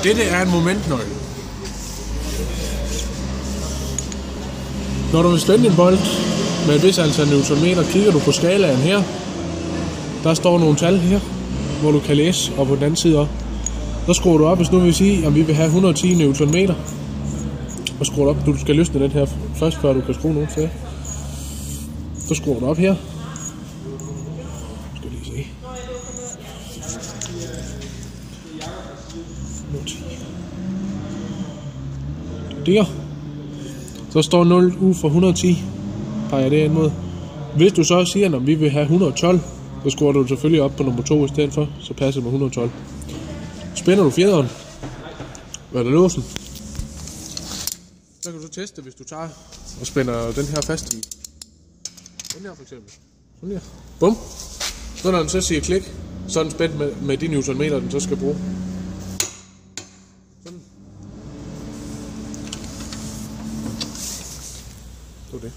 Dette er en momentnøgle. Når du vil spænde en bold med et vis antal newtonmeter, kigger du på skalaen her. Der står nogle tal her, hvor du kan læse, og på den anden side også. Så skruer du op, hvis nu vil sige, at vi vil have 110 newtonmeter. Og skruer du op, du skal løsne den her først, før du kan skrue nogen til. Så skruer du op her. Skal lige se. 110. Der. Så står 0 ud for 110. Peger det ind mod. Hvis du så siger, at vi vil have 112, så skruer du selvfølgelig op på nummer 2 i stedet for, så passer det med 112. Spænder du fjederen, eller låsen, så kan du så teste, hvis du tager og spænder den her fast i den her for eksempel. Sådan her. Bum. Så når den så siger klik, så er den spændt med de newtonmeter, den så skal bruge. Sådan. Det var det.